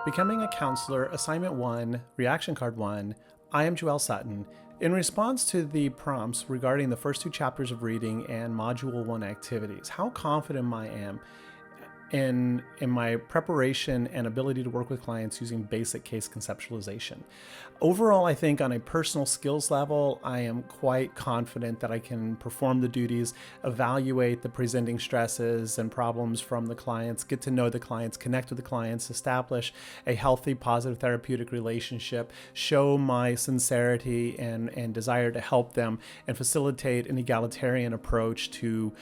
Becoming a Counselor, Assignment 1, Reaction Card 1. I am Joel Sutton. In response to the prompts regarding the first two chapters of reading and Module 1 activities, how confident I am in my preparation and ability to work with clients using basic case conceptualization. Overall, I think on a personal skills level, I am quite confident that I can perform the duties, evaluate the presenting stresses and problems from the clients, get to know the clients, connect with the clients, establish a healthy, positive therapeutic relationship, show my sincerity and desire to help them, and facilitate an egalitarian approach to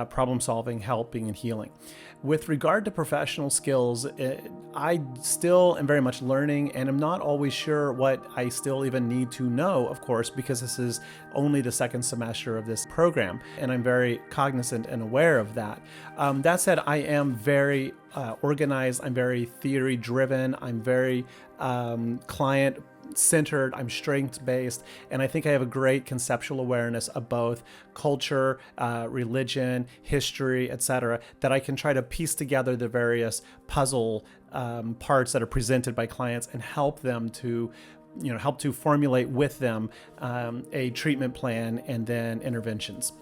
problem solving, helping, and healing. With regard to professional skills, I still am very much learning, and I'm not always sure what I still even need to know, of course, because this is only the second semester of this program, and I'm very cognizant and aware of that. That said, I am very organized, I'm very theory driven, I'm very client centered, I'm strengths based, and I think I have a great conceptual awareness of both culture, religion, history, etc., that I can try to piece together the various puzzle parts that are presented by clients and help them to help to formulate with them a treatment plan and then interventions.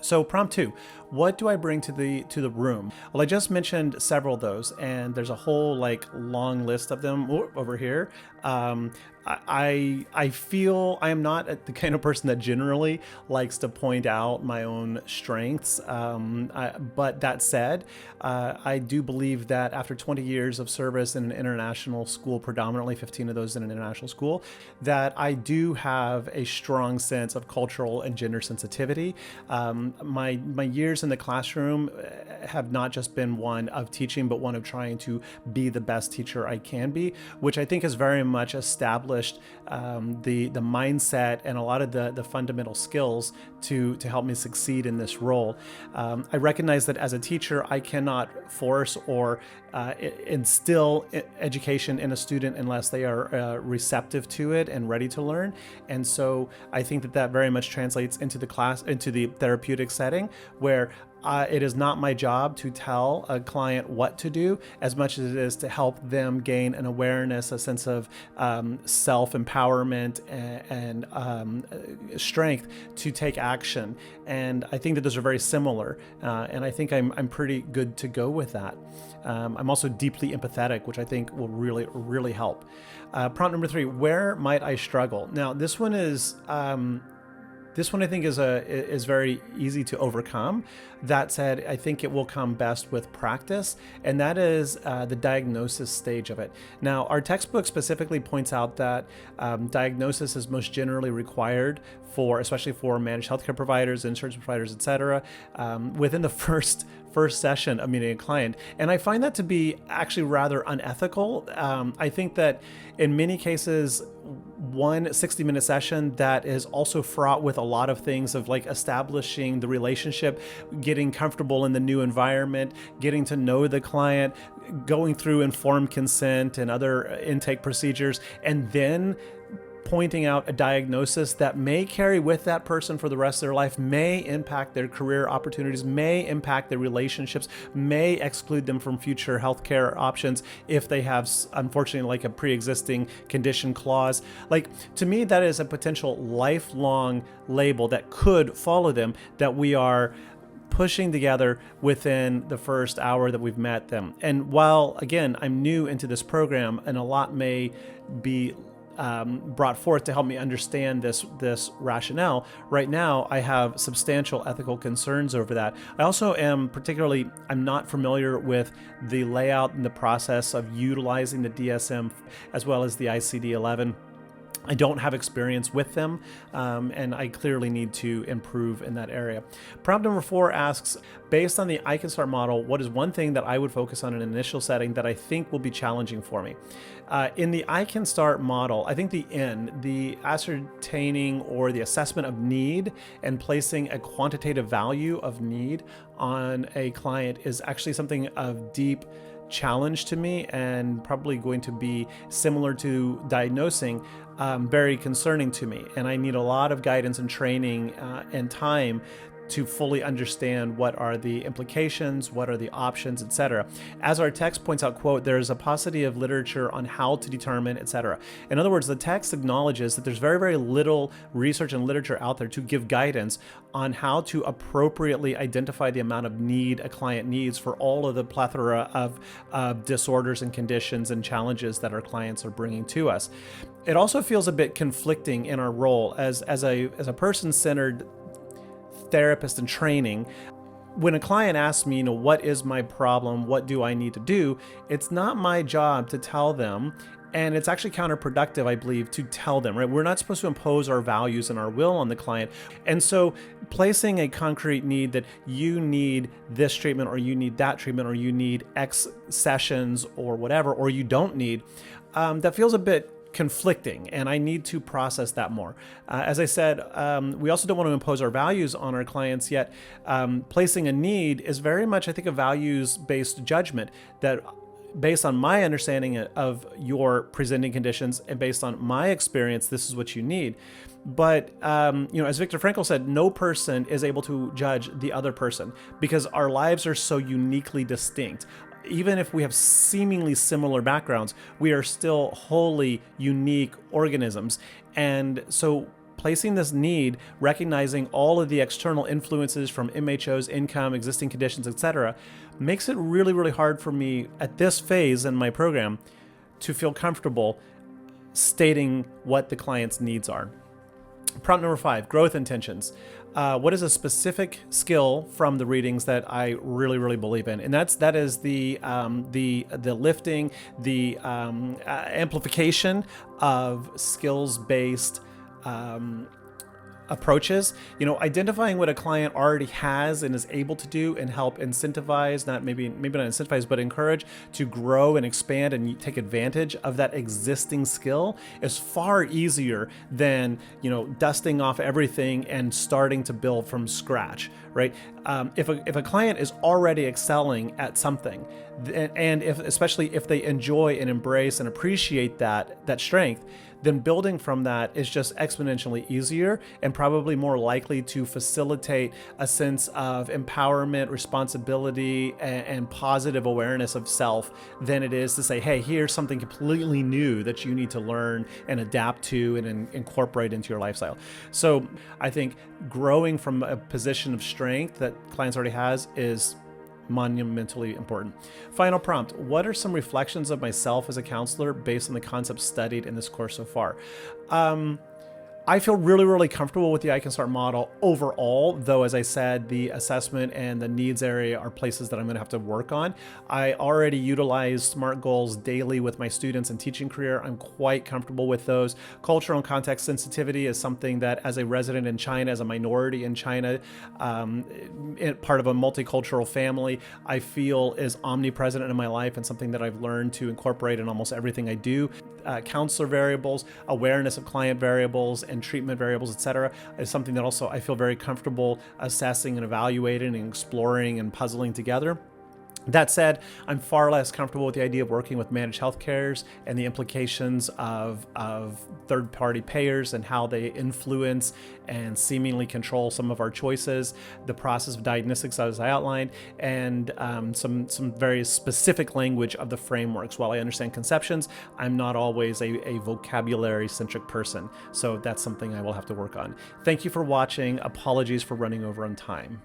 So prompt 2, what do I bring to the room? Well, I just mentioned several of those, and there's a whole long list of them over here. I feel I am not the kind of person that generally likes to point out my own strengths. But that said, I do believe that after 20 years of service in an international school, predominantly 15 of those in an international school, that I do have a strong sense of cultural and gender sensitivity. My years in the classroom have not just been one of teaching, but one of trying to be the best teacher I can be, which I think has very much established the mindset and a lot of the fundamental skills to help me succeed in this role. I recognize that as a teacher, I cannot force or instill education in a student unless they are receptive to it and ready to learn. And so I think that very much translates into the therapeutic setting, where it is not my job to tell a client what to do as much as it is to help them gain an awareness, a sense of self-empowerment and strength to take action. And I think that those are very similar. And I think I'm pretty good to go with that. I'm also deeply empathetic, which I think will really, really help. Prompt number 3, where might I struggle? Now, this one I think is very easy to overcome. That said, I think it will come best with practice, and that is the diagnosis stage of it. Now, our textbook specifically points out that diagnosis is most generally required especially for managed healthcare providers, insurance providers, etc., within the first session of meeting a client. And I find that to be actually rather unethical. I think that in many cases, one 60-minute session that is also fraught with a lot of things of establishing the relationship, getting comfortable in the new environment, getting to know the client, going through informed consent and other intake procedures, and then pointing out a diagnosis that may carry with that person for the rest of their life, may impact their career opportunities, may impact their relationships, may exclude them from future healthcare options if they have, unfortunately, a pre-existing condition clause. To me, that is a potential lifelong label that could follow them, that we are pushing together within the first hour that we've met them. And while, again, I'm new into this program and a lot may be brought forth to help me understand this rationale, right now I have substantial ethical concerns over that. I also I'm not familiar with the layout and the process of utilizing the DSM as well as the ICD-11. I don't have experience with them, and I clearly need to improve in that area. Prompt number 4 asks, based on the I Can Start model, what is one thing that I would focus on in an initial setting that I think will be challenging for me? In the I Can Start model, I think the ascertaining or the assessment of need and placing a quantitative value of need on a client is actually something of deep challenge to me, and probably going to be similar to diagnosing, very concerning to me. And I need a lot of guidance and training and time to fully understand what are the implications, what are the options, etc. As our text points out, quote, there is a paucity of literature on how to determine, etc. In other words, the text acknowledges that there's very, very little research and literature out there to give guidance on how to appropriately identify the amount of need a client needs for all of the plethora of disorders and conditions and challenges that our clients are bringing to us. It also feels a bit conflicting in our role as a person-centered therapist in training. When a client asks me, what is my problem? What do I need to do? It's not my job to tell them. And it's actually counterproductive, I believe, to tell them, right? We're not supposed to impose our values and our will on the client. And so placing a concrete need that you need this treatment or you need that treatment or you need X sessions or whatever, or you don't need, that feels a bit conflicting, and I need to process that more. As I said, we also don't want to impose our values on our clients, yet placing a need is very much, I think, a values-based judgment that based on my understanding of your presenting conditions and based on my experience, this is what you need. But, as Viktor Frankl said, no person is able to judge the other person because our lives are so uniquely distinct. Even if we have seemingly similar backgrounds, we are still wholly unique organisms. And so placing this need, recognizing all of the external influences from MHO's income, existing conditions, etc., makes it really, really hard for me at this phase in my program to feel comfortable stating what the client's needs are. Prompt number 5, growth intentions. What is a specific skill from the readings that I really, really believe in? And that is the lifting, the amplification of skills-based approaches. Identifying what a client already has and is able to do and help incentivize, maybe not incentivize, but encourage to grow and expand and take advantage of that existing skill is far easier than, dusting off everything and starting to build from scratch, right? If a client is already excelling at something, and especially if they enjoy and embrace and appreciate that strength, then building from that is just exponentially easier and probably more likely to facilitate a sense of empowerment, responsibility, and positive awareness of self than it is to say, hey, here's something completely new that you need to learn and adapt to and incorporate into your lifestyle. So I think growing from a position of strength that clients already has is monumentally important. Final prompt. What are some reflections of myself as a counselor based on the concepts studied in this course so far? I feel really, really comfortable with the I Can Start model overall, though, as I said, the assessment and the needs area are places that I'm going to have to work on. I already utilize SMART goals daily with my students and teaching career. I'm quite comfortable with those. Cultural and context sensitivity is something that, as a resident in China, as a minority in China, part of a multicultural family, I feel is omnipresent in my life and something that I've learned to incorporate in almost everything I do. Counselor variables, awareness of client variables, and treatment variables, etc., is something that also I feel very comfortable assessing and evaluating and exploring and puzzling together. That said, I'm far less comfortable with the idea of working with managed health cares and the implications of third-party payers and how they influence and seemingly control some of our choices, the process of diagnostics as I outlined, and some very specific language of the frameworks. While I understand conceptions, I'm not always a vocabulary-centric person, so that's something I will have to work on. Thank you for watching. Apologies for running over on time.